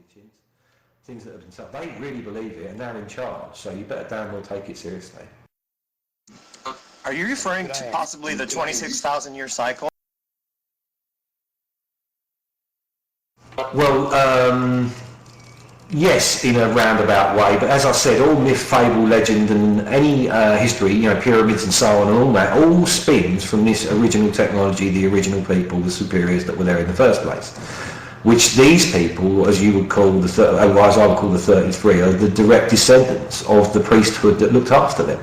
teachings, things that have been told. They really believe it and they're in charge, so you better damn well take it seriously. Are you referring to possibly the 26,000-year cycle? Well, yes, in a roundabout way, but as I said, all myth, fable, legend and any history, you know, pyramids and so on and all that, all spins from this original technology, the original people, the superiors that were there in the first place. Which these people, as you would call as I would call the 33, are the direct descendants of the priesthood that looked after them,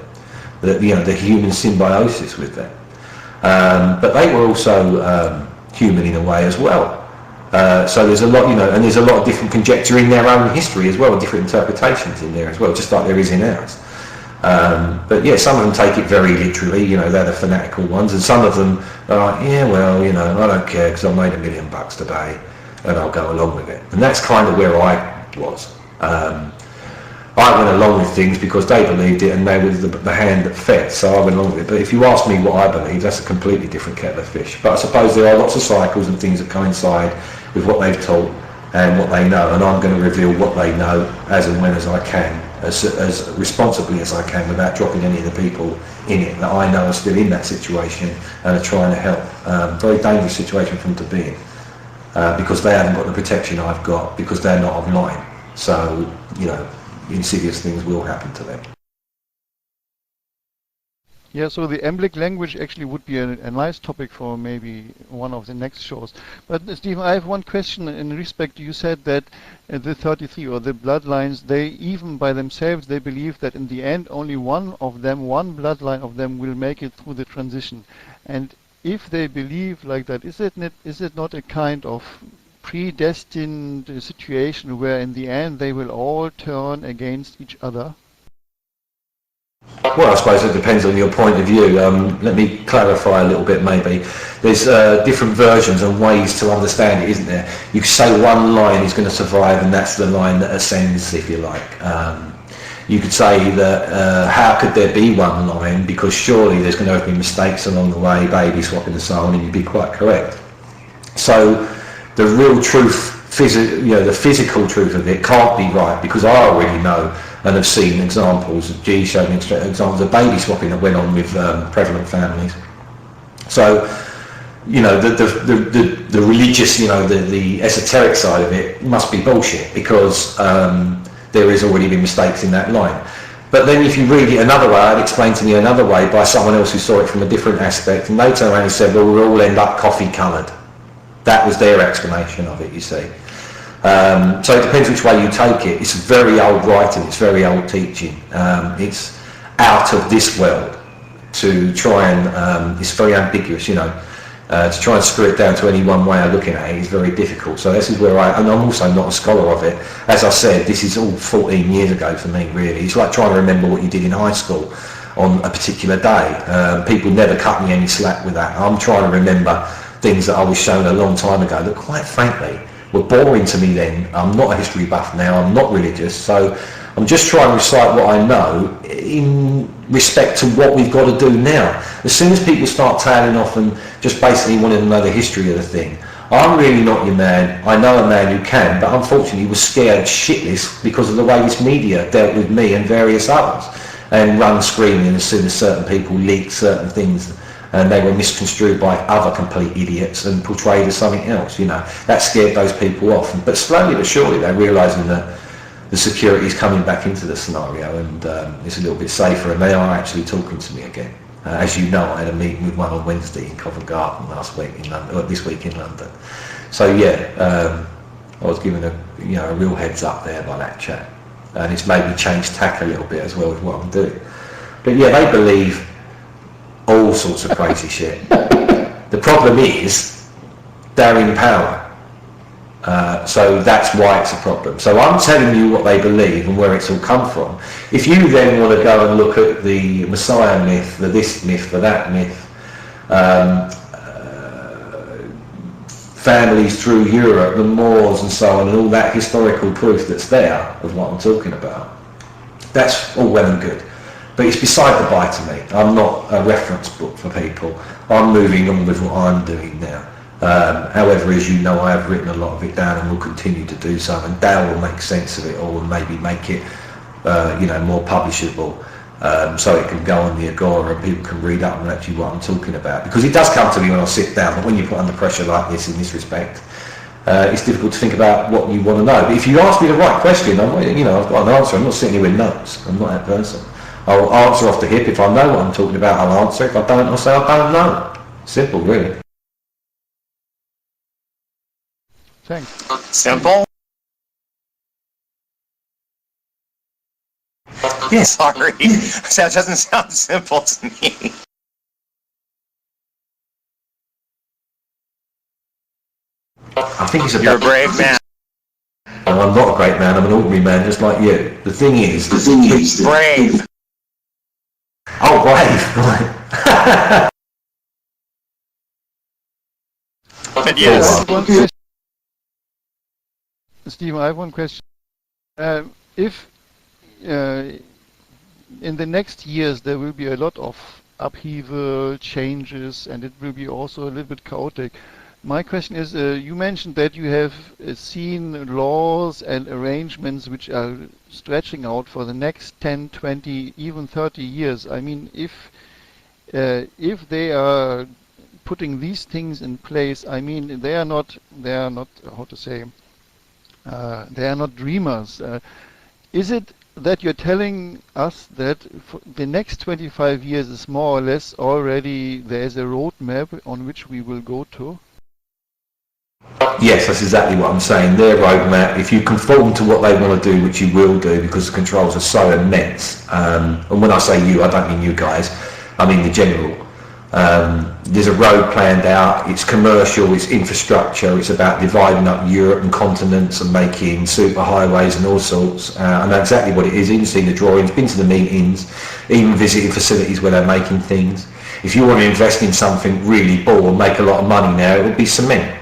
the human symbiosis with them. But they were also human in a way as well. So there's a lot, and there's a lot of different conjecture in their own history as well, different interpretations in there as well, just like there is in ours. But yeah, some of them take it very literally, they're the fanatical ones, and some of them are like, yeah, well, I don't care because I made $1 million today, and I'll go along with it. And that's kind of where I was. I went along with things because they believed it and they were the hand that fed, so I went along with it. But if you ask me what I believe, that's a completely different kettle of fish. But I suppose there are lots of cycles and things that coincide with what they've taught and what they know, and I'm going to reveal what they know as and when as I can, as responsibly as I can, without dropping any of the people in it that I know are still in that situation and are trying to help. Very dangerous situation for them to be in, because they haven't got the protection I've got, because they're not online. So, insidious things will happen to them. Yeah, so the Emblic language actually would be a nice topic for maybe one of the next shows. But Stephen, I have one question in respect. You said that the 33 or the bloodlines, they even by themselves, they believe that in the end only one bloodline of them will make it through the transition. And if they believe like that, is it not a kind of predestined situation where in the end they will all turn against each other? Well, I suppose it depends on your point of view. Let me clarify a little bit maybe. There's different versions and ways to understand it, isn't there? You could say one line is going to survive and that's the line that ascends, if you like. You could say that how could there be one line, because surely there's going to have been mistakes along the way, baby swapping and so on, and you'd be quite correct. So the real truth, the physical truth of it can't be right, because I already know and have seen examples. G showed me examples of baby swapping that went on with prevalent families. So, the religious, the esoteric side of it must be bullshit, because there has already been mistakes in that line. But then if you read it another way, it explained to me another way by someone else who saw it from a different aspect, and they turned around and said, well, we'll all end up coffee coloured. That was their explanation of it, you see. So it depends which way you take it. It's very old writing, it's very old teaching. It's out of this world to try and, it's very ambiguous, to try and screw it down to any one way of looking at it is very difficult. So this is where and I'm also not a scholar of it. As I said, this is all 14 years ago for me, really. It's like trying to remember what you did in high school on a particular day. People never cut me any slack with that. I'm trying to remember things that I was shown a long time ago that, quite frankly, were boring to me then. I'm not a history buff now, I'm not religious, so I'm just trying to recite what I know in respect to what we've got to do now. As soon as people start tailing off and just basically wanting to know the history of the thing, I'm really not your man. I know a man who can, but unfortunately was scared shitless because of the way this media dealt with me and various others, and run screaming as soon as certain people leaked certain things and they were misconstrued by other complete idiots and portrayed as something else. That scared those people off. But slowly but surely they're realising that the security is coming back into the scenario, and it's a little bit safer, and they are actually talking to me again. As you know, I had a meeting with one on Wednesday in Covent Garden last week in London, or this week in London. So yeah, I was given a real heads up there by that chap, and it's made me change tack a little bit as well with what I'm doing. But yeah, they believe all sorts of crazy shit. The problem is they're in power, so that's why it's a problem. So I'm telling you what they believe and where it's all come from. If you then want to go and look at the Messiah myth, the this myth, the that myth, families through Europe, the Moors and so on, and all that historical proof that's there of what I'm talking about, that's all well and good. But it's beside the by to me. I'm not a reference book for people. I'm moving on with what I'm doing now. However, as you know, I have written a lot of it down and will continue to do so, and Dale will make sense of it all and maybe make it, more publishable, so it can go on the Agora and people can read up on actually what I'm talking about. Because it does come to me when I sit down, but when you put under pressure like this in this respect, it's difficult to think about what you want to know. But if you ask me the right question, I've got an answer. I'm not sitting here with notes. I'm not that person. I'll answer off the hip. If I know what I'm talking about, I'll answer. If I don't, I'll say I don't know. Simple, really. Thanks. Simple? Yes. Sorry. That doesn't sound simple to me. I think it's You're a brave man. And I'm not a great man. I'm an ordinary man, just like you. The thing is, Brave. Oh, brave. Right. But I yes. have one question. Stephen, I have one question. If in the next years there will be a lot of upheaval, changes, and it will be also a little bit chaotic, my question is, you mentioned that you have seen laws and arrangements which are stretching out for the next 10, 20, even 30 years. I mean, if they are putting these things in place, I mean, they are not, how to say, they are not dreamers. Is it that you're telling us that for the next 25 years is more or less already there is a roadmap on which we will go to? Yes, that's exactly what I'm saying. Their roadmap, if you conform to what they want to do, which you will do because the controls are so immense, and when I say you, I don't mean you guys, I mean the general. There's a road planned out, it's commercial, it's infrastructure, it's about dividing up Europe and continents and making super highways and all sorts. I know exactly what it is, even seen the drawings, been to the meetings, even visited facilities where they're making things. If you want to invest in something really bold and make a lot of money now, it would be cement.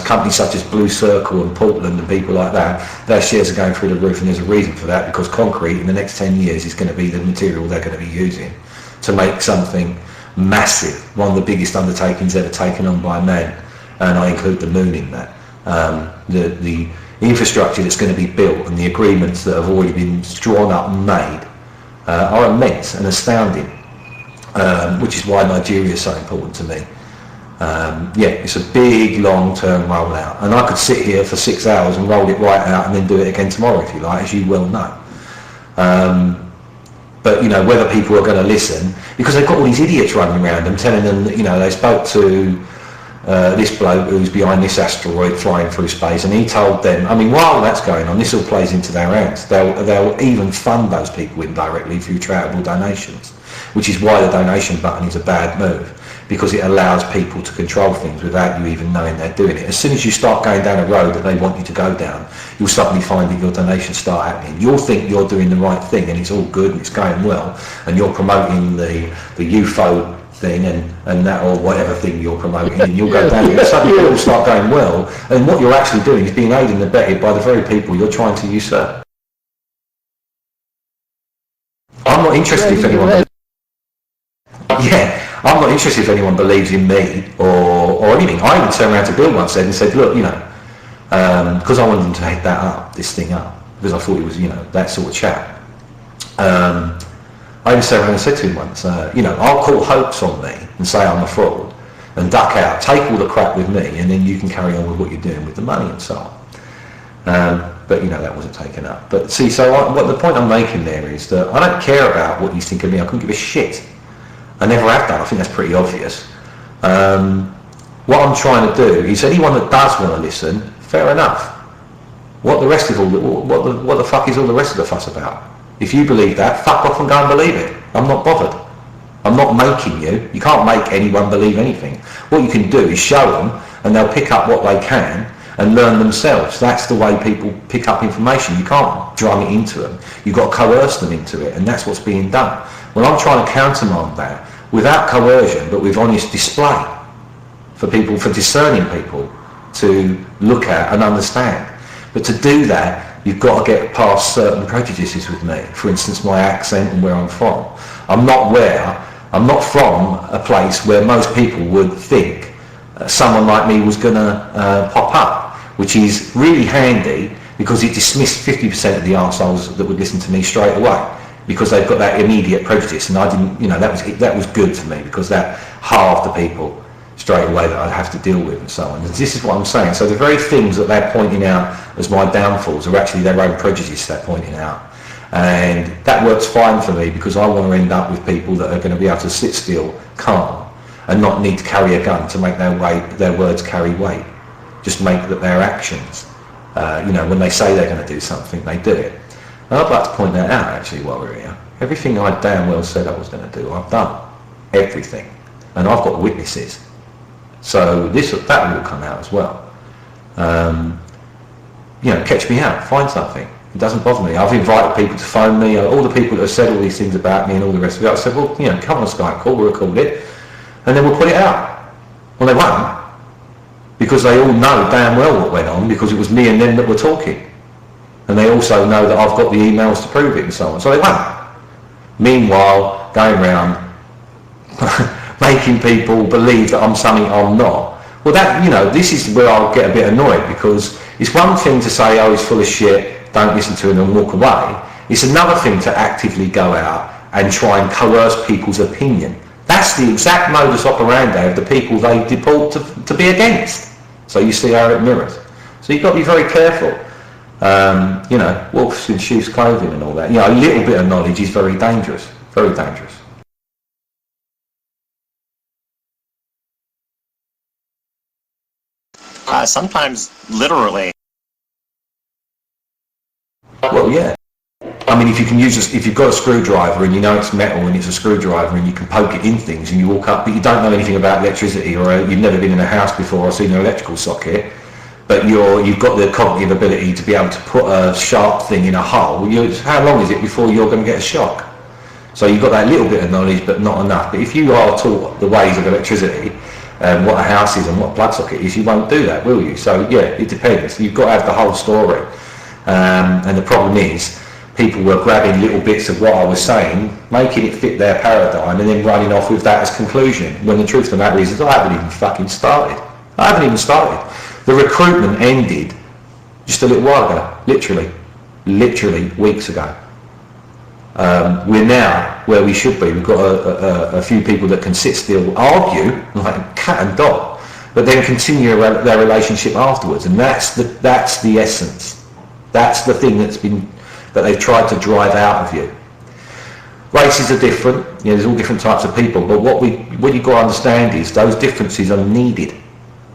Companies such as Blue Circle and Portland and people like that, their shares are going through the roof, and there's a reason for that, because concrete in the next 10 years is going to be the material they're going to be using to make something massive, one of the biggest undertakings ever taken on by man, and I include the moon in that. The infrastructure that's going to be built and the agreements that have already been drawn up and made are immense and astounding, which is why Nigeria is so important to me. It's a big long-term rollout, and I could sit here for 6 hours and roll it right out and then do it again tomorrow if you like, as you well know. But whether people are going to listen, because they've got all these idiots running around them telling them that they spoke to this bloke who's behind this asteroid flying through space, and he told them, I mean, while that's going on, this all plays into their hands. They'll even fund those people indirectly through charitable donations, which is why the donation button is a bad move, because it allows people to control things without you even knowing they're doing it. As soon as you start going down a road that they want you to go down, you'll suddenly find that your donations start happening. You'll think you're doing the right thing and it's all good and it's going well, and you're promoting the UFO thing and that, or whatever thing you're promoting, and you'll go down and suddenly it'll start going well, and what you're actually doing is being aided and abetted by the very people you're trying to usurp. I'm not interested if anyone... I'm not interested if anyone believes in me or anything. I even turned around to Bill once and said, look, because I wanted them to head this thing up, because I thought it was, that sort of chat. I even turned around and said to him once, I'll call hoax on me and say I'm a fraud and duck out, take all the crap with me, and then you can carry on with what you're doing with the money and so on. But that wasn't taken up. But see, what the point I'm making there is that I don't care about what you think of me. I couldn't give a shit. I never have done. I think that's pretty obvious. What I'm trying to do is, anyone that does want to listen, fair enough. What the fuck is all the rest of the fuss about? If you believe that, fuck off and go and believe it. I'm not bothered. I'm not making you. You can't make anyone believe anything. What you can do is show them, and they'll pick up what they can and learn themselves. That's the way people pick up information. You can't drum it into them. You've got to coerce them into it, and that's what's being done. Well, I'm trying to countermand that without coercion, but with honest display for discerning people to look at and understand. But to do that, you've got to get past certain prejudices with me. For instance, my accent and where I'm from. I'm not from a place where most people would think someone like me was going to pop up, which is really handy because it dismissed 50% of the arseholes that would listen to me straight away because they've got that immediate prejudice, and I didn't, that was good for me because that halved the people straight away that I'd have to deal with and so on. And this is what I'm saying. So the very things that they're pointing out as my downfalls are actually their own prejudice they're pointing out. And that works fine for me because I want to end up with people that are going to be able to sit still, calm, and not need to carry a gun to make their words carry weight. Just make that their actions, when they say they're going to do something, they do it. And I'd like to point that out actually while we're here. Everything I damn well said I was going to do, I've done. Everything. And I've got witnesses. So that will come out as well. Catch me out, find something. It doesn't bother me. I've invited people to phone me, all the people that have said all these things about me and all the rest of it. I said, well, come on Skype call, we'll record it, and then we'll put it out. Well, they won't, because they all know damn well what went on, because it was me and them that were talking. And they also know that I've got the emails to prove it and so on, so they won't. Meanwhile, going around making people believe that I'm something I'm not. Well, this is where I'll get a bit annoyed, because it's one thing to say, oh, he's full of shit, don't listen to him and walk away. It's another thing to actively go out and try and coerce people's opinion. That's the exact modus operandi of the people they deport to be against. So you see how it mirrors. So you've got to be very careful. Wolves in sheep's clothing and all that. A little bit of knowledge is very dangerous. Very dangerous. Sometimes literally. Well, yeah. I mean, if you've got a screwdriver and you know it's metal and it's a screwdriver and you can poke it in things and you walk up, but you don't know anything about electricity, or you've never been in a house before or seen an electrical socket, but you've got the cognitive ability to be able to put a sharp thing in a hole, how long is it before you're going to get a shock? So you've got that little bit of knowledge, but not enough. But if you are taught the ways of electricity, what a house is and what a plug socket is, you won't do that, will you? So yeah, it depends. You've got to have the whole story. And the problem is, people were grabbing little bits of what I was saying, making it fit their paradigm, and then running off with that as conclusion, when the truth of the matter is I haven't even fucking started. I haven't even started. The recruitment ended just a little while ago, literally weeks ago. We're now where we should be. We've got a few people that can sit still, argue like cat and dog, but then continue their relationship afterwards, and that's the essence. That's the thing that they've tried to drive out of you. Races are different. There's all different types of people, but what you've got to understand is those differences are needed,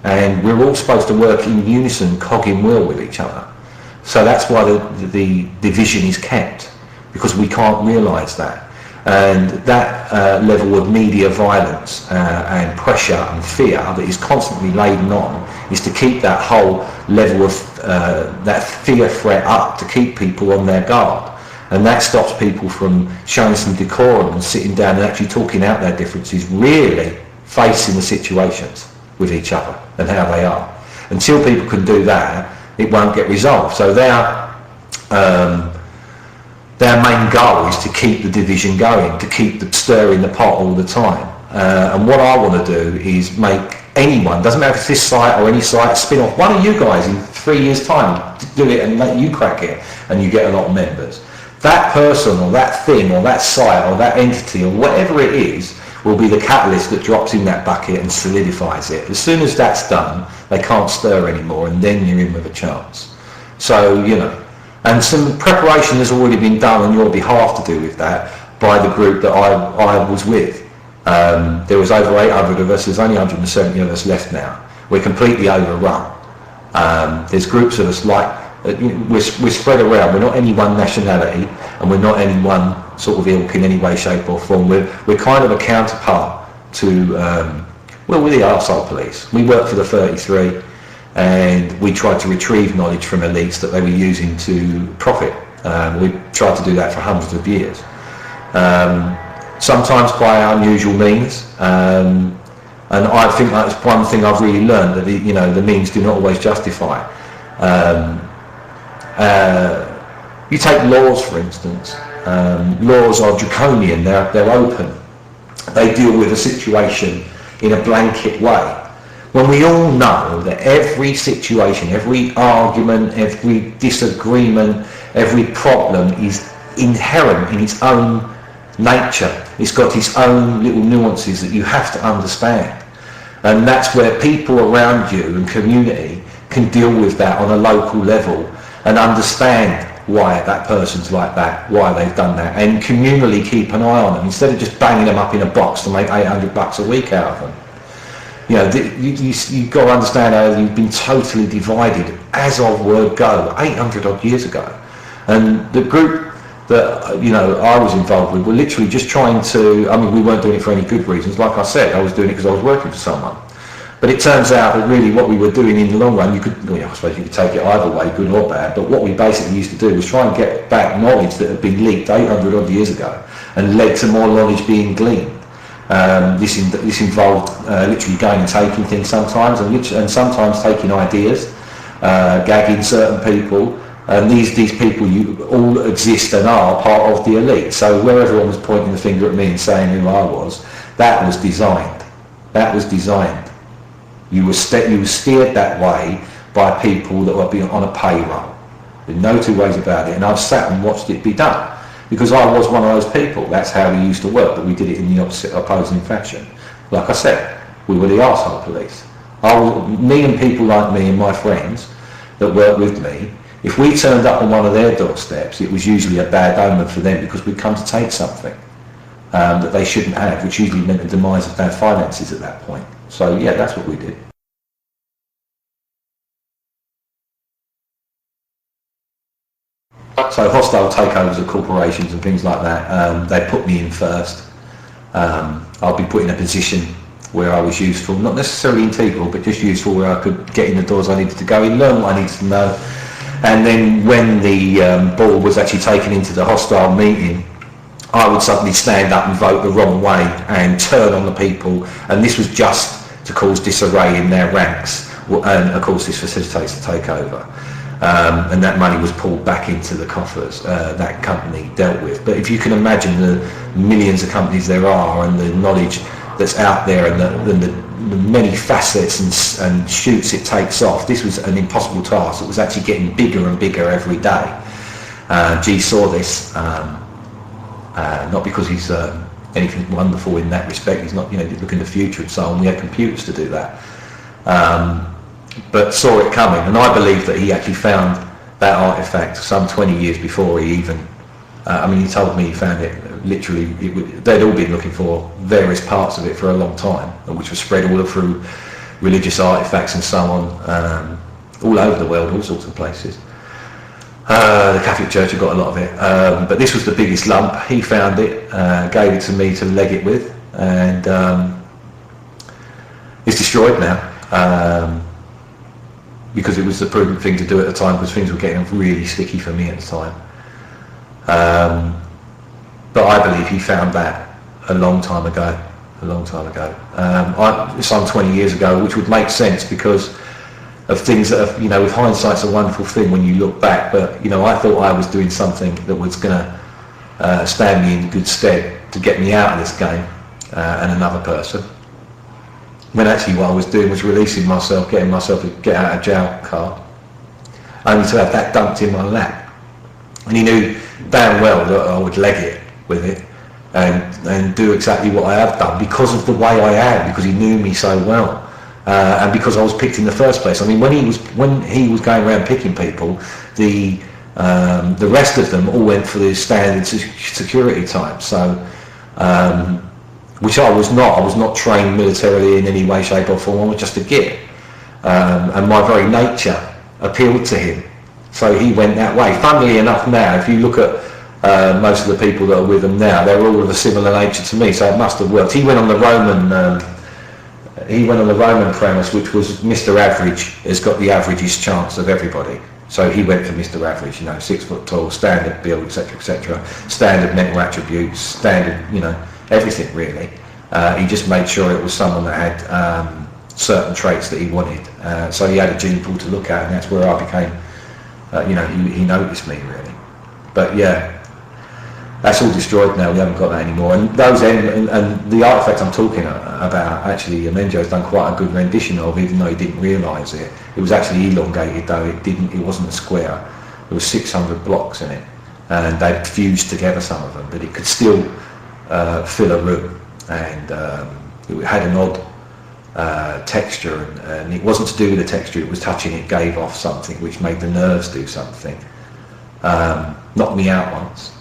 and we're all supposed to work in unison, cog in wheel with each other. So that's why the division is kept, because we can't realise that. And that level of media violence and pressure and fear that is constantly laden on is to keep that whole level of that fear threat up, to keep people on their guard. And that stops people from showing some decorum and sitting down and actually talking out their differences, really facing the situations with each other and how they are. Until people can do that, it won't get resolved. So their main goal is to keep the division going, to keep the stir in the pot all the time. And what I want to do is make anyone, doesn't matter if it's this site or any site, spin off one of you guys in 3 years' time, to do it and let you crack it, and you get a lot of members. That person or that thing or that site or that entity or whatever it is will be the catalyst that drops in that bucket and solidifies it. As soon as that's done, they can't stir anymore, and then you're in with a chance. So, and some preparation has already been done on your behalf to do with that by the group that I was with. There was over 800 of us, there's only 170 of us left now. We're completely overrun. There's groups of us we're spread around. We're not any one nationality, and we're not any one sort of ilk in any way, shape or form. We're kind of a counterpart to, we're the arsehole police. We work for the 33. And we tried to retrieve knowledge from elites that they were using to profit. We tried to do that for hundreds of years. Sometimes by unusual means, and I think that's one thing I've really learned, that the means do not always justify. You take laws, for instance. Laws are draconian, they're open. They deal with a situation in a blanket way. when we all know that every situation, every argument, every disagreement, every problem is inherent in its own nature. It's got its own little nuances that you have to understand. And that's where people around you and community can deal with that on a local level and understand why that person's like that, why they've done that, and communally keep an eye on them instead of just banging them up in a box to make $800 a week out of them. You know, you've got to understand how you've been totally divided as of word go, 800 odd years ago. And the group that, you know, I was involved with were literally just trying to, I mean, we weren't doing it for any good reasons. Like I said, I was doing it because I was working for someone. But it turns out that really what we were doing in the long run, you could, well, I suppose you could take it either way, good or bad, but what we basically used to do was try and get back knowledge that had been leaked 800 odd years ago and led to more knowledge being gleaned. This involved literally going and taking things sometimes, and sometimes taking ideas, gagging certain people, and these people you all exist and are part of the elite. So where everyone was pointing the finger at me and saying who I was, that was designed. That was designed. You were steered that way by people that were being on a payroll. There's no two ways about it. And I've sat and watched it be done because I was one of those people. That's how we used to work, but we did it in the opposing fashion. Like I said, we were the arsehole police. Me and people like me and my friends that worked with me, if we turned up on one of their doorsteps, it was usually a bad omen for them because we'd come to take something that they shouldn't have, which usually meant the demise of their finances at that point. So yeah, that's what we did. So hostile takeovers of corporations and things like that, they put me in first. I'll be put in a position where I was useful, not necessarily integral, but just useful where I could get in the doors I needed to go in, learn what I needed to know. And then when the ball was actually taken into the hostile meeting, I would suddenly stand up and vote the wrong way and turn on the people, and this was just to cause disarray in their ranks, and of course this facilitates the takeover. And that money was pulled back into the coffers that company dealt with. But if you can imagine the millions of companies there are and the knowledge that's out there and the many facets and shoots it takes off, this was an impossible task. It was actually getting bigger and bigger every day. G saw this, not because he's anything wonderful in that respect. He's not, you know, looking to the future and so on. We had computers to do that. But saw it coming, and I believe that he actually found that artefact some 20 years before he even, I mean, he told me he found it literally, they'd all been looking for various parts of it for a long time, which was spread all through religious artefacts and so on, all over the world, all sorts of places. The Catholic Church had got a lot of it, but this was the biggest lump. He found it, gave it to me to leg it with, and it's destroyed now. Because it was the prudent thing to do at the time, because things were getting really sticky for me at the time. But I believe he found that a long time ago, some 20 years ago, which would make sense because of things that have, you know, with hindsight's a wonderful thing when you look back, but, you know, I thought I was doing something that was going to stand me in good stead to get me out of this game and another person. When actually what I was doing was releasing myself, getting myself a get out of jail card, only to have that dumped in my lap. And he knew damn well that I would leg it with it and do exactly what I have done because of the way I am, because he knew me so well, and because I was picked in the first place. I mean, when he was going around picking people, the rest of them all went for the standard security time. So. Which I was not trained militarily in any way, shape or form. I was just a git. And my very nature appealed to him. So he went that way. Funnily enough now, if you look at most of the people that are with him now, they're all of a similar nature to me, so it must have worked. He went on the Roman premise, which was Mr. Average has got the averagest chance of everybody. So he went for Mr. Average, you know, 6 foot tall, standard build, etc., standard mental attributes, standard, you know, everything really. He just made sure it was someone that had certain traits that he wanted. So he had a gene pool to look at, and that's where I became, you know, he noticed me really. But yeah, That's all destroyed now. We haven't got that anymore. And those and the artifact I'm talking about, actually, Amenjo's done quite a good rendition of, even though he didn't realise it. It was actually elongated, though it wasn't a square. There was 600 blocks in it, and they'd fused together some of them, but it could still fill a room, and it had an odd texture, and it wasn't to do with the texture. It was touching it gave off something which made the nerves do something. Knocked me out once.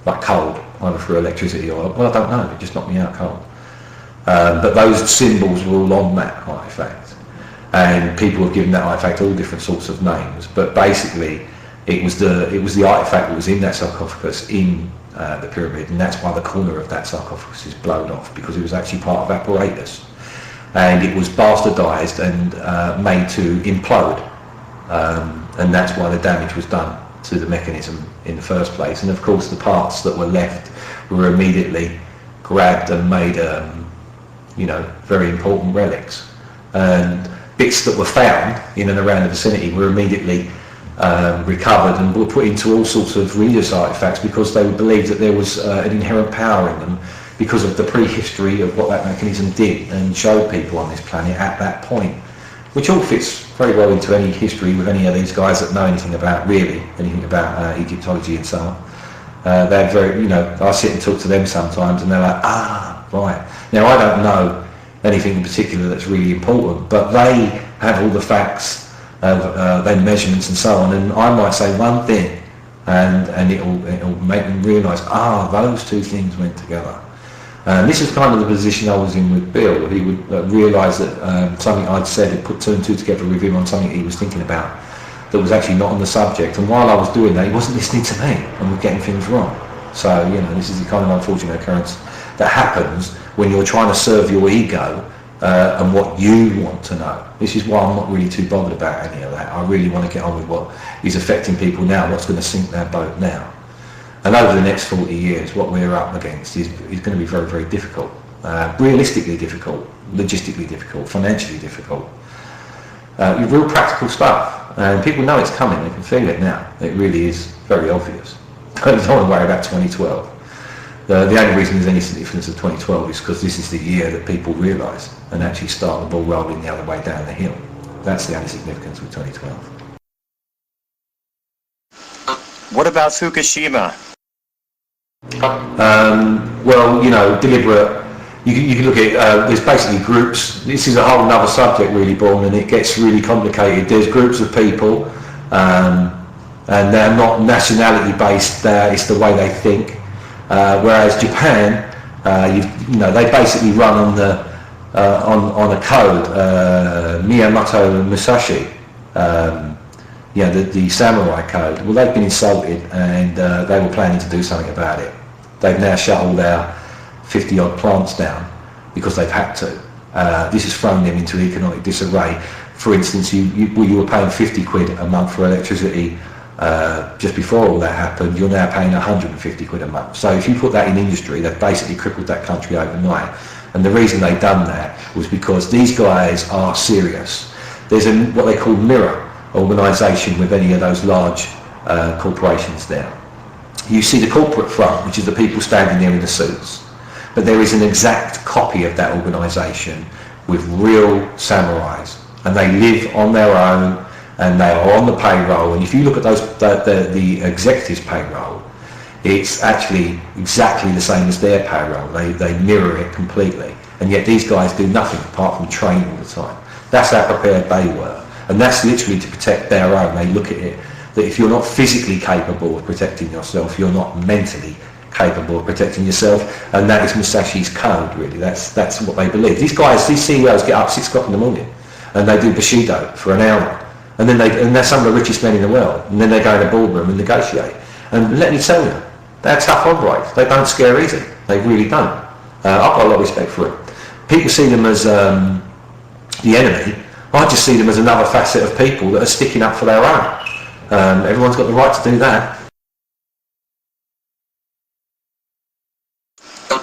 Like cold, either through electricity or, well, I don't know, it just knocked me out cold. But those symbols were all on that artifact, and people have given that artifact all different sorts of names, but basically it was the artifact that was in that sarcophagus in the pyramid, and that's why the corner of that sarcophagus is blown off, because it was actually part of apparatus, and it was bastardized and made to implode, and that's why the damage was done to the mechanism in the first place. And of course the parts that were left were immediately grabbed and made very important relics, and bits that were found in and around the vicinity were immediately recovered and were put into all sorts of religious artifacts, because they believed that there was an inherent power in them because of the prehistory of what that mechanism did and showed people on this planet at that point, which all fits very well into any history with any of these guys that know anything about Egyptology and so on. They're very, I sit and talk to them sometimes, and they're like, right. Now I don't know anything in particular that's really important, but they have all the facts, then measurements and so on, and I might say one thing, and it'll make them realise, those two things went together. And this is kind of the position I was in with Bill. He would realise that something I'd said had put two and two together with him on something he was thinking about that was actually not on the subject. And while I was doing that, he wasn't listening to me and was getting things wrong. So, this is the kind of unfortunate occurrence that happens when you're trying to serve your ego and what you want to know. This is why I'm not really too bothered about any of that. I really want to get on with what is affecting people now, what's going to sink their boat now. And over the next 40 years, what we're up against is going to be very, very difficult. Realistically difficult, logistically difficult, financially difficult. Real practical stuff. And people know it's coming, they can feel it now. It really is very obvious. Don't want to worry about 2012. The only reason there's any significance of 2012 is because this is the year that people realise and actually start the ball rolling the other way down the hill. That's the only significance with 2012. What about Fukushima? Deliberate. You can look at, there's basically groups. This is a whole other subject really, Born, and it gets really complicated. There's groups of people, and they're not nationality based, it's the way they think. Whereas Japan, they basically run on a code, Miyamoto Musashi, the samurai code. Well, they've been insulted, and they were planning to do something about it. They've now shut all their 50 odd plants down because they've had to. This has thrown them into economic disarray. For instance, you were paying 50 quid a month for electricity just before all that happened. You're now paying 150 quid a month. So if you put that in industry, they've basically crippled that country overnight. And the reason they've done that was because these guys are serious. There's what they call mirror organisation with any of those large corporations there. You see the corporate front, which is the people standing there in the suits, but there is an exact copy of that organisation with real samurais, and they live on their own, and they are on the payroll. And if you look at the executives' payroll, it's actually exactly the same as their payroll. They mirror it completely, and yet these guys do nothing apart from train all the time. That's how prepared they were, and that's literally to protect their own. They look at it that if you're not physically capable of protecting yourself, you're not mentally capable of protecting yourself, and that is Musashi's code, really. That's what they believe. These CEOs get up 6 o'clock in the morning, and they do Bushido for an hour, and they're some of the richest men in the world, and then they go in a boardroom and negotiate. And let me tell you, they're tough operators. They don't scare easy. They really don't. I've got a lot of respect for it. People see them as the enemy. I just see them as another facet of people that are sticking up for their own. Everyone's got the right to do that.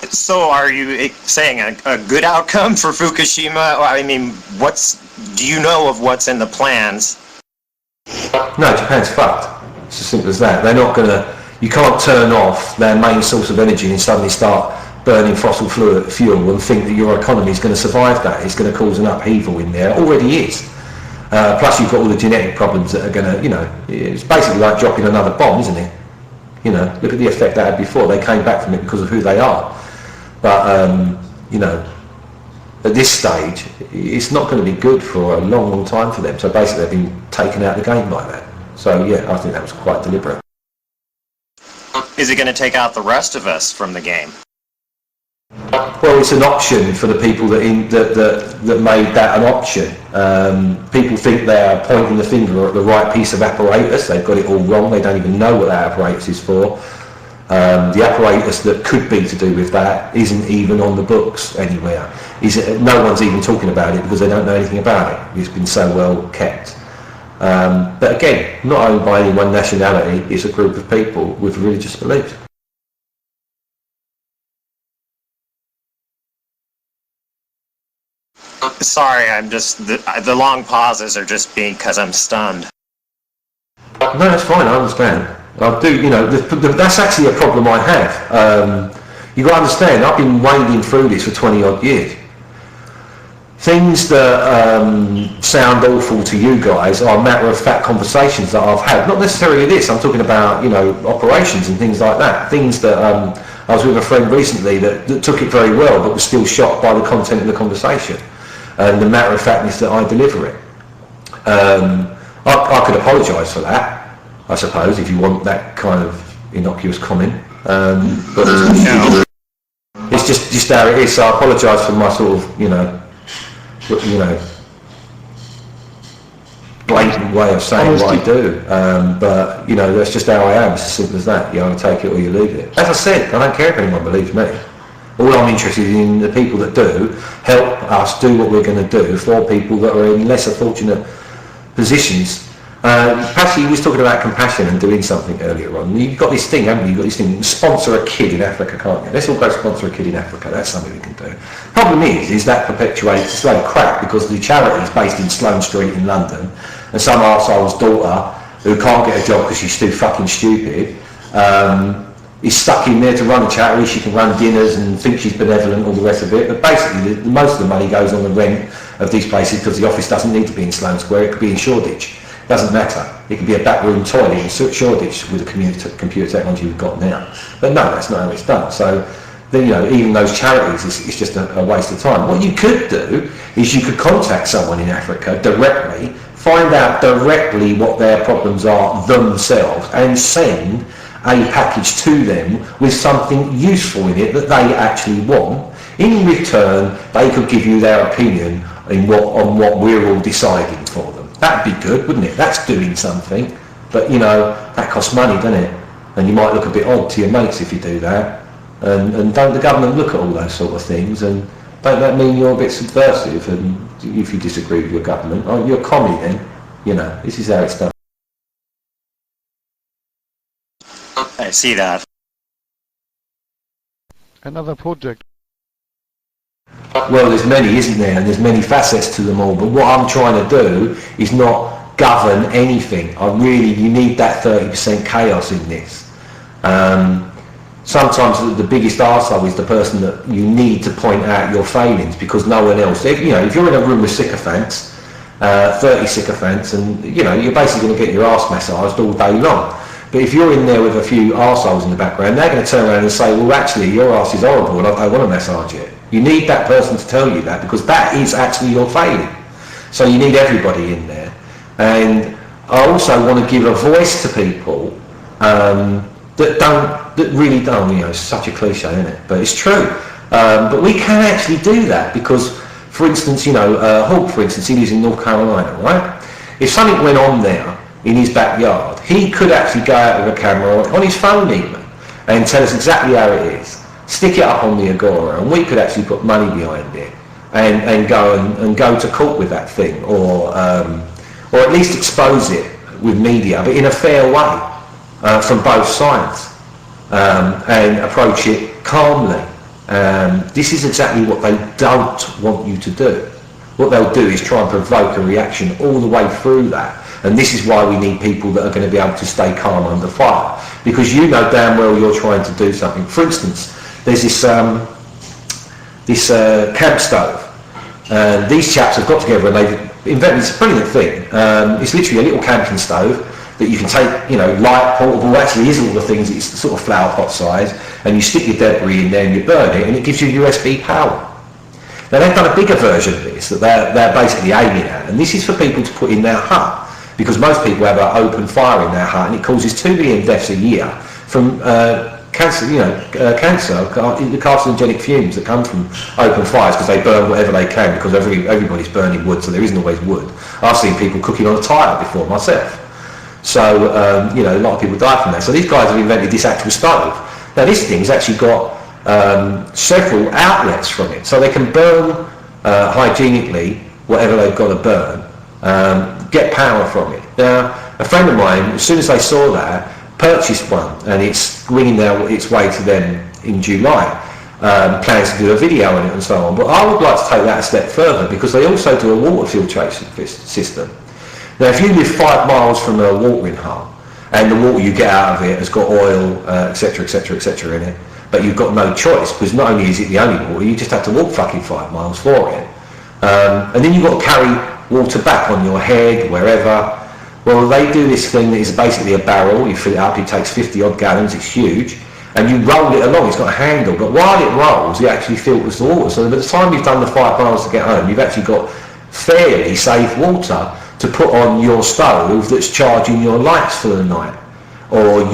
So are you saying a good outcome for Fukushima? I mean, do you know of what's in the plans? No, Japan's fucked. It's as simple as that. They're not going to, You can't turn off their main source of energy and suddenly start burning fossil fuel and think that your economy is going to survive that. It's going to cause an upheaval in there. It already is. Plus you've got all the genetic problems that are going to, it's basically like dropping another bomb, isn't it? Look at the effect that had before. They came back from it because of who they are. But, at this stage, it's not going to be good for a long, long time for them. So basically they've been taken out of the game like that. So yeah, I think that was quite deliberate. Is it going to take out the rest of us from the game? Well, it's an option for the people that made that an option. People think they're pointing the finger at the right piece of apparatus. They've got it all wrong. They don't even know what that apparatus is for. The apparatus that could be to do with that isn't even on the books anywhere. No one's even talking about it because they don't know anything about it. It's been so well kept. But again, not owned by any one nationality. It's a group of people with religious beliefs. Sorry, I'm just, the long pauses are just because I'm stunned. No, that's fine, I understand. I do, that's actually a problem I have. You've got to understand, I've been wading through this for 20 odd years. Things that sound awful to you guys are matter-of-fact conversations that I've had. Not necessarily this, I'm talking about, operations and things like that. Things that I was with a friend recently that took it very well but was still shocked by the content of the conversation and the matter-of-factness that I deliver it. I could apologise for that, I suppose, if you want that kind of innocuous comment. But it's just how it is, so I apologise for my sort of, blatant way of saying what I do. But, that's just how I am. It's as simple as that. You either take it or you leave it. As I said, I don't care if anyone believes me. All I'm interested in the people that do help us do what we're going to do for people that are in lesser fortunate positions. Patty was talking about compassion and doing something earlier on. You've got this thing, haven't you? You've got this thing, sponsor a kid in Africa, can't you? Let's all go sponsor a kid in Africa. That's something we can do. Problem is that perpetuates a load of crap because the charity is based in Sloane Street in London and some arsehole's daughter who can't get a job because she's too fucking stupid is stuck in there to run a charity. She can run dinners and think she's benevolent, all the rest of it, but basically most of the money goes on the rent of these places because the office doesn't need to be in Sloane Square, it could be in Shoreditch. Doesn't matter. It could be a backroom toilet in Shoreditch with the computer technology we've got now. But no, that's not how it's done. So, even those charities, it's just a waste of time. What you could do is you could contact someone in Africa directly, find out directly what their problems are themselves, and send a package to them with something useful in it that they actually want. In return, they could give you their opinion on what we're all deciding for them. That'd be good, wouldn't it? That's doing something. But, that costs money, doesn't it? And you might look a bit odd to your mates if you do that. And don't the government look at all those sort of things? And don't that mean you're a bit subversive? And if you disagree with your government, oh, you're a commie then. This is how it's done. I see that. Another project. Well, there's many, isn't there? And there's many facets to them all. But what I'm trying to do is not govern anything. You need that 30% chaos in this. Sometimes the biggest arsehole is the person that you need to point out your failings because no one else. If you're in a room with sycophants, 30 sycophants, and you're basically going to get your arse massaged all day long. But if you're in there with a few arseholes in the background, they're going to turn around and say, well, actually, your arse is horrible and I don't want to massage it. You need that person to tell you that because that is actually your failing. So you need everybody in there. And I also want to give a voice to people that really don't, it's such a cliche, isn't it? But it's true. But we can actually do that because, for instance, Hawk, for instance, he lives in North Carolina, right? If something went on there in his backyard, he could actually go out with a camera on his phone even and tell us exactly how it is. Stick it up on the Agora, and we could actually put money behind it and go to court with that thing, or at least expose it with media, but in a fair way from both sides, and approach it calmly. This is exactly what they don't want you to do. What they'll do is try and provoke a reaction all the way through that, And this is why we need people that are going to be able to stay calm under fire, because you know damn well you're trying to do something. For instance, there's this camp stove. These chaps have got together and they've invented this brilliant thing. It's literally a little camping stove that you can take, light, portable, actually is all the things, it's sort of flower pot size, and you stick your debris in there and you burn it and it gives you USB power. Now they've done a bigger version of this that they're basically aiming at, and this is for people to put in their hut, because most people have an open fire in their hut and it causes 2 million deaths a year from cancer, the carcinogenic fumes that come from open fires because they burn whatever they can, because everybody's burning wood, so there isn't always wood. I've seen people cooking on a tile before myself. So, a lot of people die from that. So these guys have invented this actual stove. Now this thing's actually got several outlets from it, so they can burn hygienically whatever they've got to burn, get power from it. Now, a friend of mine, as soon as they saw that, purchased one, and it's winging its way to them in July. Plans to do a video on it and so on. But I would like to take that a step further, because they also do a water filtration system. Now, if you live 5 miles from a watering hole, and the water you get out of it has got oil, etc., etc., etc. in it, but you've got no choice, because not only is it the only water, you just have to walk fucking 5 miles for it. And then you've got to carry water back on your head, wherever. Well, they do this thing that is basically a barrel. You fill it up, it takes 50 odd gallons, it's huge, and you roll it along. It's got a handle, but while it rolls, it actually filters the water. So by the time you've done the 5 miles to get home, you've actually got fairly safe water to put on your stove that's charging your lights for the night. Or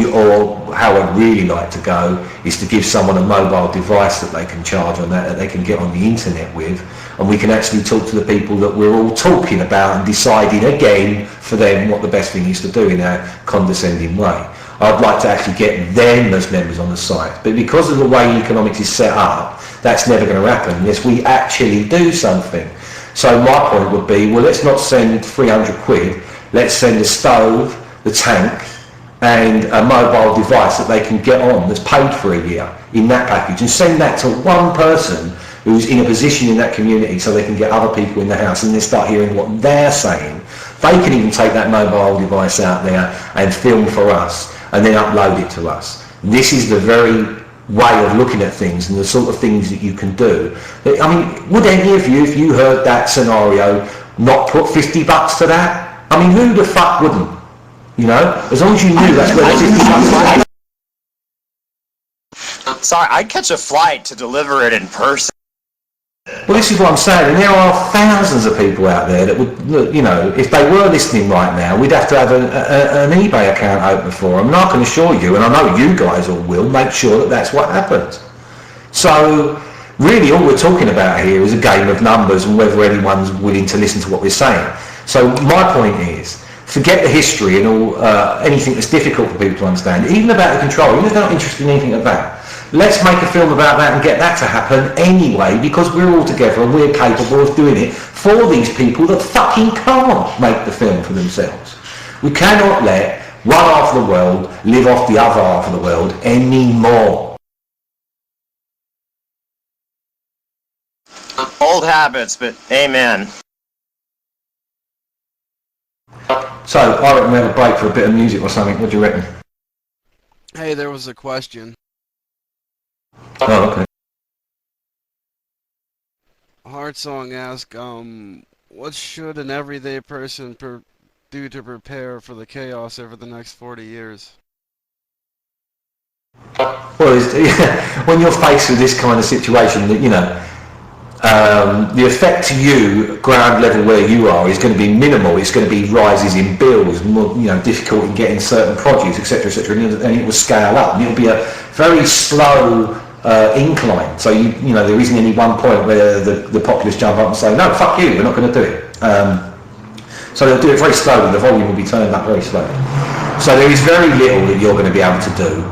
how I'd really like to go is to give someone a mobile device that they can charge on that they can get on the internet with, and we can actually talk to the people that we're all talking about and deciding again for them what the best thing is to do in a condescending way. I'd like to actually get them as members on the site, but because of the way economics is set up, that's never going to happen unless we actually do something. So my point would be, well, let's not send 300 quid, let's send a stove, the tank, and a mobile device that they can get on that's paid for a year in that package, and send that to one person who's in a position in that community so they can get other people in the house and then start hearing what they're saying. They can even take that mobile device out there and film for us and then upload it to us. This is the very way of looking at things and the sort of things that you can do. I mean, would any of you, if you heard that scenario, not put $50 to that? I mean, who the fuck wouldn't? As long as you knew that's where the $50 was. Sorry, I'd catch a flight to deliver it in person. Well, this is what I'm saying, and there are thousands of people out there that would, if they were listening right now, we'd have to have an eBay account open for them, and I can assure you, and I know you guys all will, make sure that that's what happens. So, really all we're talking about here is a game of numbers and whether anyone's willing to listen to what we're saying. So my point is, forget the history and all anything that's difficult for people to understand, even about the control, even if they're not interested in anything of that. Let's make a film about that and get that to happen anyway, because we're all together and we're capable of doing it for these people that fucking can't make the film for themselves. We cannot let one half of the world live off the other half of the world anymore. Old habits, but amen. So, I reckon we have a break for a bit of music or something. What do you reckon? Hey, there was a question. Oh, okay. Heart Song asked, what should an everyday person do to prepare for the chaos over the next 40 years? Well, when you're faced with this kind of situation, that the effect to you, ground level where you are, is going to be minimal. It's going to be rises in bills, more, difficult in getting certain produce, etc., etc., and it will scale up. And it'll be a very slow incline. So there isn't any one point where the populace jump up and say, no, fuck you, we're not going to do it. So they'll do it very slowly. The volume will be turned up very slowly. So there is very little that you're going to be able to do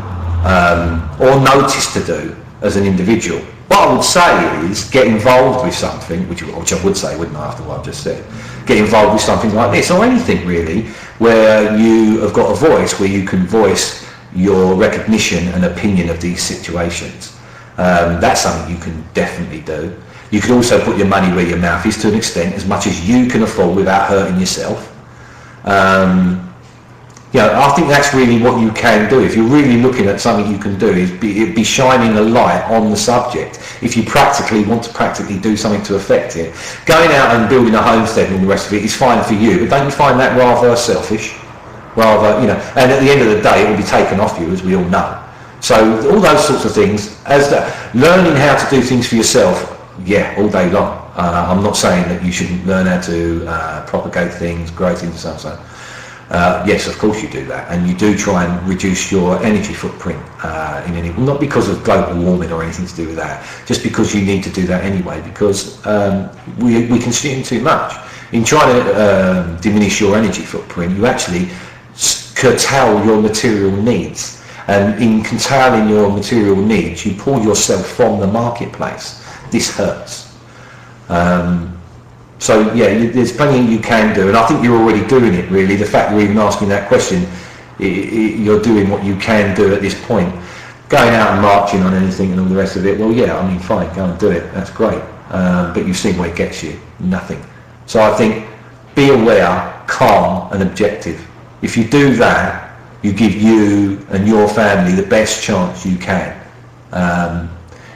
or notice to do as an individual. What I would say is get involved with something, which I would say, wouldn't I, after what I've just said. Get involved with something like this, or anything really, where you have got a voice, where you can voice your recognition and opinion of these situations. That's something you can definitely do. You can also put your money where your mouth is to an extent, as much as you can afford without hurting yourself. I think that's really what you can do. If you're really looking at something you can do, is be shining a light on the subject. If you want to practically do something to affect it, going out and building a homestead and the rest of it is fine for you, but don't you find that rather selfish? Rather, and at the end of the day, it will be taken off you, as we all know. So all those sorts of things, learning how to do things for yourself, all day long. I'm not saying that you shouldn't learn how to propagate things, grow things, and so on. Yes, of course you do that, and you do try and reduce your energy footprint not because of global warming or anything to do with that, just because you need to do that anyway, because we consume too much. In trying to diminish your energy footprint, you actually curtail your material needs, and in curtailing your material needs, you pull yourself from the marketplace. This hurts. There's plenty you can do, and I think you're already doing it, really. The fact you're even asking that question, you're doing what you can do at this point. Going out and marching on anything and all the rest of it, fine, go and do it, that's great. But you've seen where it gets you, nothing. So I think, be aware, calm and objective. If you do that, you give you and your family the best chance you can.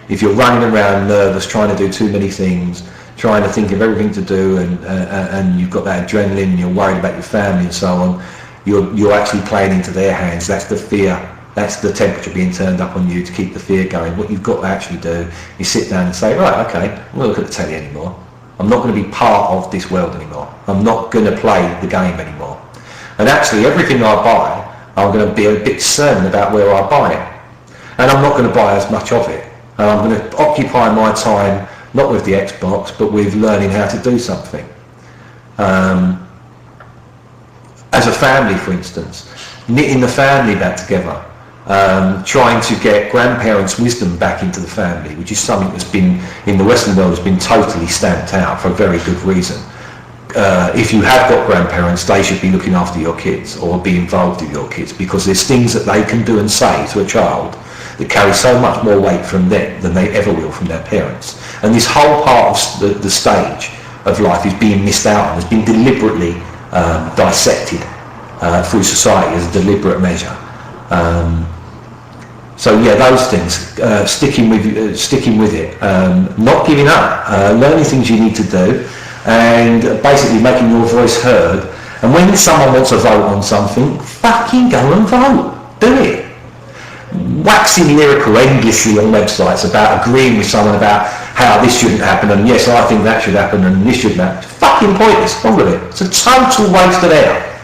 If you're running around nervous, trying to do too many things, trying to think of everything to do, and you've got that adrenaline, and you're worried about your family and so on, you're actually playing into their hands. That's the fear. That's the temperature being turned up on you to keep the fear going. What you've got to actually do is sit down and say, right, okay, I'm not look at the telly anymore. I'm not going to be part of this world anymore. I'm not going to play the game anymore. And actually, everything I buy, I'm going to be a bit certain about where I buy it. And I'm not going to buy as much of it. And I'm going to occupy my time not with the Xbox, but with learning how to do something. As a family, for instance, knitting the family back together, trying to get grandparents' wisdom back into the family, which is something that's been, in the Western world, has been totally stamped out for a very good reason. If you have got grandparents, they should be looking after your kids or be involved with your kids, because there's things that they can do and say to a child that carry so much more weight from them than they ever will from their parents. And this whole part of the stage of life is being missed out and has been deliberately dissected through society as a deliberate measure. Those things, sticking with it, not giving up, learning things you need to do, and basically making your voice heard. And when someone wants to vote on something, fucking go and vote. Do it. Waxing lyrical endlessly on websites about agreeing with someone about how this shouldn't happen, and yes, I think that should happen, and this shouldn't happen. It's fucking pointless. All of it. It's a total waste of air.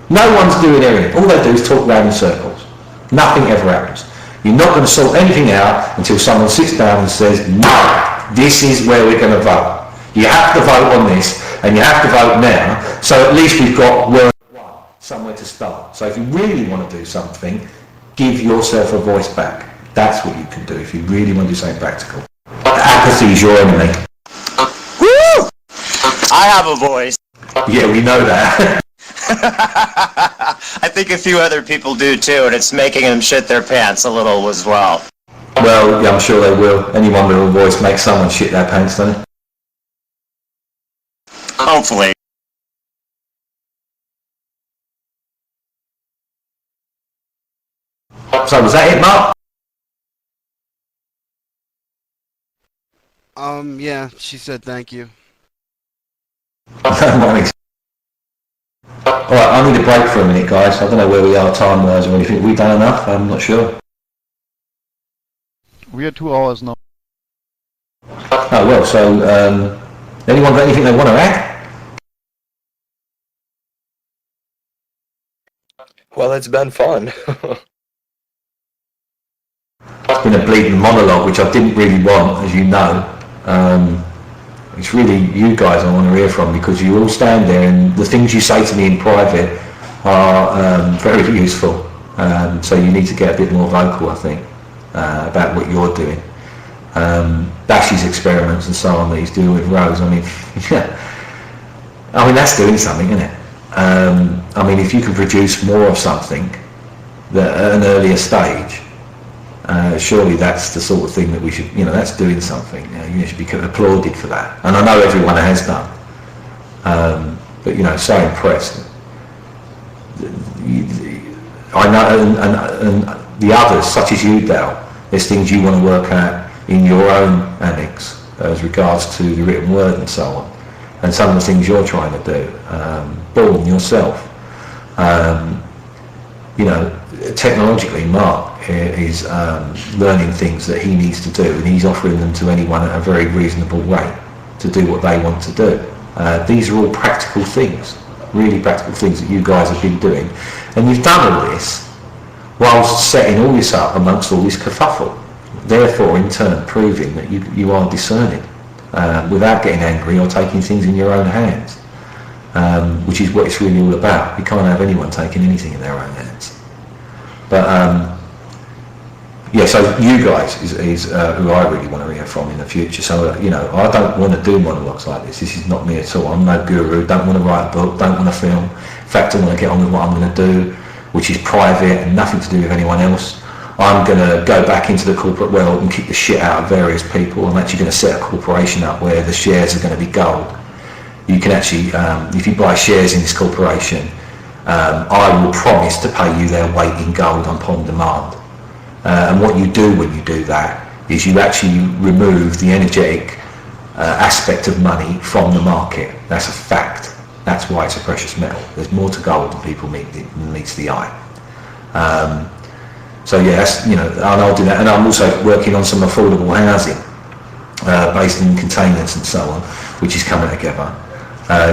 No one's doing anything. All they do is talk around in circles. Nothing ever happens. You're not going to sort anything out until someone sits down and says, no, this is where we're going to vote. You have to vote on this, and you have to vote now, so at least we've got somewhere to start. So if you really want to do something, give yourself a voice back. That's what you can do if you really want to do something practical. Apathy is your enemy. Woo! I have a voice. Yeah, we know that. I think a few other people do too, and it's making them shit their pants a little as well. Well, yeah, I'm sure they will. Anyone with a voice makes someone shit their pants, doesn't it? Hopefully. So was that it, Mark? Yeah, she said thank you. Alright, I need a break for a minute, guys. I don't know where we are time-wise or anything. Have we done enough? I'm not sure. We are 2 hours now. Oh, well, so, anyone got anything they want to add? Well, it's been fun. It's been a bleeding monologue, which I didn't really want, as you know. It's really you guys I want to hear from, because you all stand there and the things you say to me in private are very useful. So you need to get a bit more vocal, I think, about what you're doing. Bash's experiments and so on that he's doing with Rose, I mean, that's doing something, isn't it? I mean, if you can produce more of something at an earlier stage, surely that's the sort of thing that we should, that's doing something. You should be applauded for that. And I know everyone has done. But, so impressed. I know, and the others, such as you, Dal, there's things you want to work at in your own annex as regards to the written word and so on, and some of the things you're trying to do. Bourne yourself. You know, technologically, Mark is learning things that he needs to do, and he's offering them to anyone at a very reasonable rate to do what they want to do. These are all practical things, really practical things that you guys have been doing, and you've done all this whilst setting all this up amongst all this kerfuffle, therefore in turn proving that you are discerning without getting angry or taking things in your own hands, which is what it's really all about. You can't have anyone taking anything in their own hands. But yeah, so you guys is who I really want to hear from in the future. So, you know, I don't want to do monologues like this. This is not me at all. I'm no guru, don't want to write a book, don't want to film. In fact, I want to get on with what I'm going to do, which is private and nothing to do with anyone else. I'm going to go back into the corporate world and kick the shit out of various people. I'm actually going to set a corporation up where the shares are going to be gold. You can actually, if you buy shares in this corporation, I will promise to pay you their weight in gold upon demand. And what you do when you do that is you actually remove the energetic aspect of money from the market. That's a fact. That's why it's a precious metal. There's more to gold than people meets the eye. So yeah, that's, you know, and I'll do that. And I'm also working on some affordable housing based in containers and so on, which is coming together.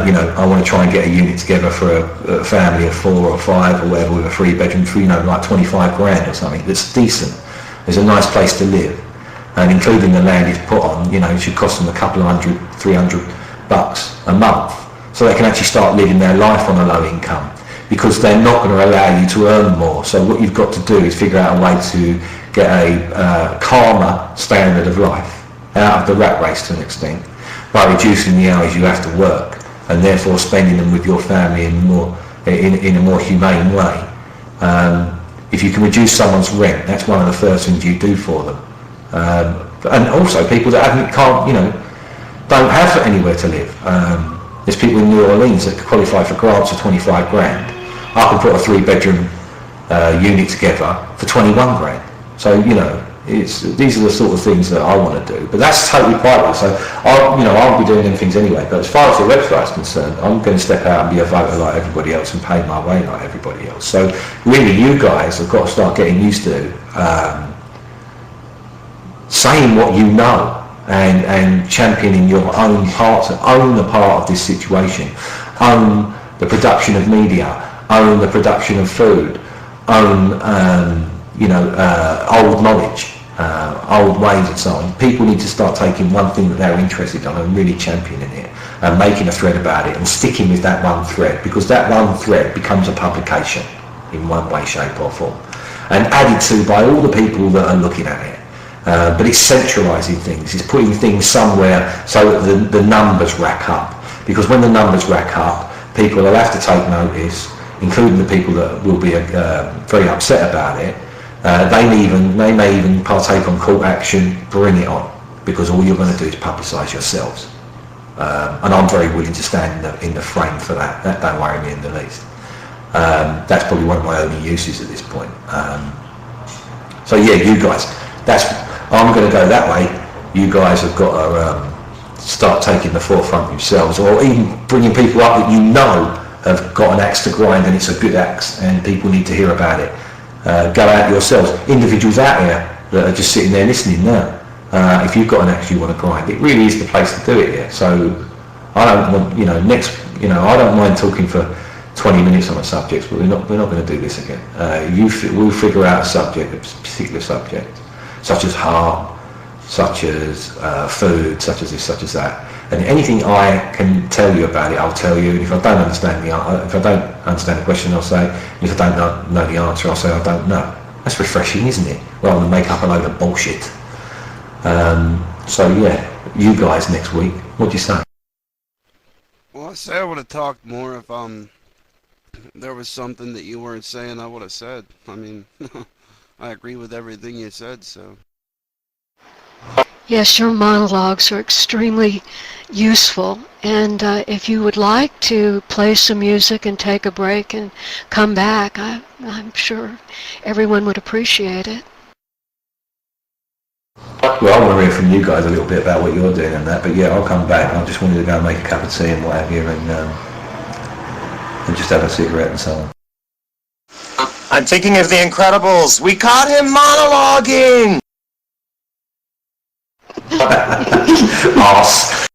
You know, I want to try and get a unit together for a family of 4 or 5 or whatever with a 3-bedroom for, you know, like 25 grand or something. That's decent. There's a nice place to live, and including the land it's put on, you know, it should cost them a couple of $100, $300 a month, so they can actually start living their life on a low income, because they're not going to allow you to earn more. So what you've got to do is figure out a way to get a calmer standard of life out of the rat race to an extent by reducing the hours you have to work, and therefore spending them with your family in a more humane way. If you can reduce someone's rent, that's one of the first things you do for them. And also people that can't, you know, don't have anywhere to live. There's people in New Orleans that qualify for grants for 25 grand. I can put a 3-bedroom unit together for 21 grand. So, you know, these are the sort of things that I want to do, but that's totally private. So I'll be doing them things anyway. But as far as the website's concerned, I'm going to step out and be a voter like everybody else and pay my way like everybody else. So really, you guys have got to start getting used to saying what you know and championing your own part, own the part of this situation, own the production of media, own the production of food, own old knowledge, old ways and so on. People need to start taking one thing that they're interested in and really championing it and making a thread about it and sticking with that one thread, because that one thread becomes a publication in one way, shape or form, and added to by all the people that are looking at it. But it's centralising things, it's putting things somewhere so that the numbers rack up, because when the numbers rack up, people will have to take notice, including the people that will be very upset about it. They may even partake on court action, bring it on, because all you're going to do is publicise yourselves. And I'm very willing to stand in the frame for that. That don't worry me in the least. That's probably one of my only uses at this point. So yeah, you guys, I'm going to go that way. You guys have got to start taking the forefront yourselves, or even bringing people up that you know have got an axe to grind and it's a good axe and people need to hear about it. Go out yourselves. Individuals out here that are just sitting there listening now. If you've got an axe you want to grind, it really is the place to do it here. So I don't want, I don't mind talking for 20 minutes on a subject, but we're not going to do this again. We'll figure out a subject, a particular subject, such as heart, such as food, such as this, such as that. And anything I can tell you about it, I'll tell you. And if I don't understand the question, I'll say. And if I don't know the answer, I'll say I don't know. That's refreshing, isn't it? Rather than make up a load of bullshit. So yeah, you guys next week. What do you say? Well, I say I would have talked more if there was something that you weren't saying. I would have said. I mean, I agree with everything you said. So. Yes, your monologues are extremely useful. And if you would like to play some music and take a break and come back, I'm sure everyone would appreciate it. Well, I want to hear from you guys a little bit about what you're doing and that, but yeah, I'll come back. I just wanted to go and make a cup of tea and what have you, and just have a cigarette and so on. I'm thinking of The Incredibles. We caught him monologuing! Arse.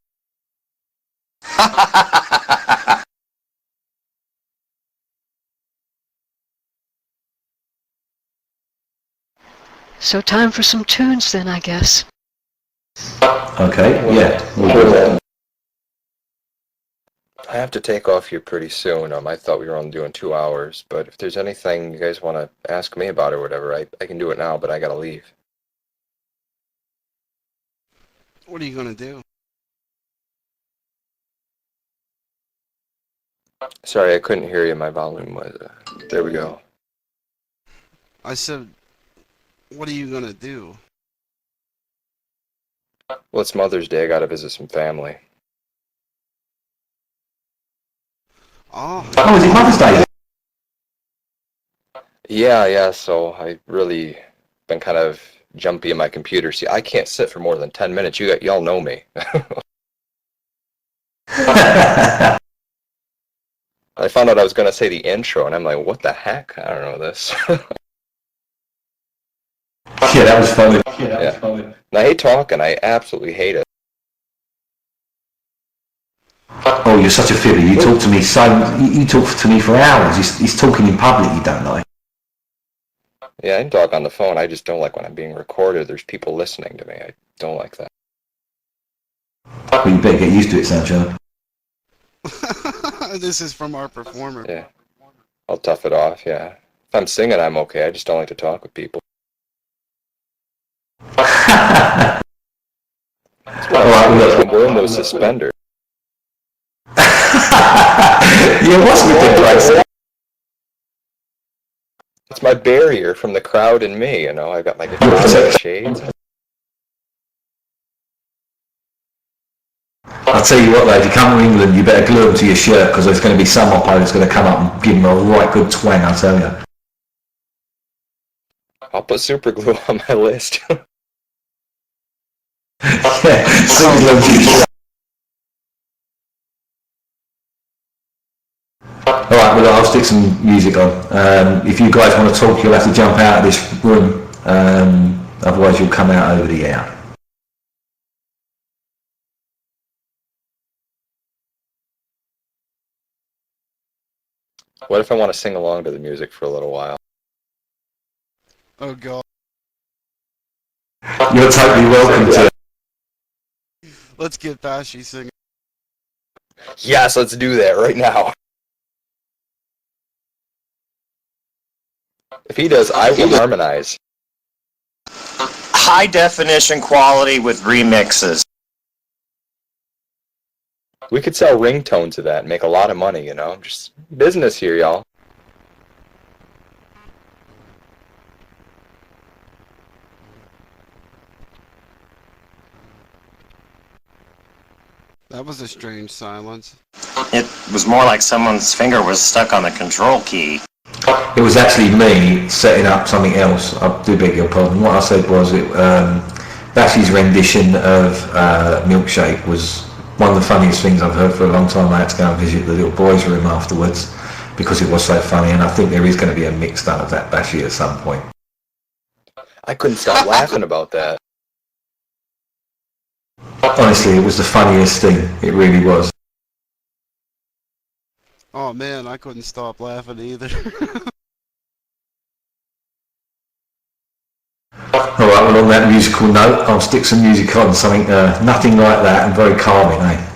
So time for some tunes then, I guess. Okay, yeah. We'll do that. I have to take off here pretty soon. I thought we were only doing 2 hours, but if there's anything you guys want to ask me about or whatever, I can do it now, but I gotta leave. What are you gonna do? Sorry, I couldn't hear you. My volume was... there we go. I said, what are you gonna do? Well, it's Mother's Day. I gotta visit some family. Oh, Oh, is it Mother's Day? Yeah, so I really been kind of jumpy in my computer. See, I can't sit for more than 10 minutes. Y'all know me. I found out I was going to say the intro, and I'm like, what the heck? I don't know this. Yeah, that was funny. Yeah. And I hate talking. I absolutely hate it. Oh, you're such a fibber. You talk to me you talk to me for hours. He's talking in public, you don't know. Yeah, I can talk on the phone. I just don't like when I'm being recorded. There's people listening to me. I don't like that. Well, you better get used to it, Sancho. this is from our performer. Yeah. I'll tough it off, yeah. If I'm singing, I'm okay. I just don't like to talk with people. That's why I'm wearing those suspenders. Yeah, what's with the price? It's my barrier from the crowd and me, you know. I got my guitar shades. I'll tell you what though, if you come to England, you better glue them to your shirt because there's going to be some oppo that's going to come up and give them a right good twang, I'll tell you. I'll put super glue on my list. Yeah, super glue to your shirt. Alright, well I'll stick some music on. If you guys want to talk, you'll have to jump out of this room, otherwise you'll come out over the air. What if I want to sing along to the music for a little while? Oh god. You're totally welcome to. Let's get Bashy singing. Yes, let's do that right now. If he does, I will harmonize. High definition quality with remixes. We could sell ringtones of that and make a lot of money, you know? Just business here, y'all. That was a strange silence. It was more like someone's finger was stuck on the control key. It was actually me setting up something else. I do beg your pardon. What I said was Bashy's rendition of Milkshake was one of the funniest things I've heard for a long time. I had to go and visit the little boys' room afterwards because it was so funny, and I think there is going to be a mix done of that Bashy at some point. I couldn't stop laughing about that. Honestly, it was the funniest thing. It really was. Oh man, I couldn't stop laughing either. Alright, well on that musical note, I'll stick some music on, something nothing like that and very calming, eh?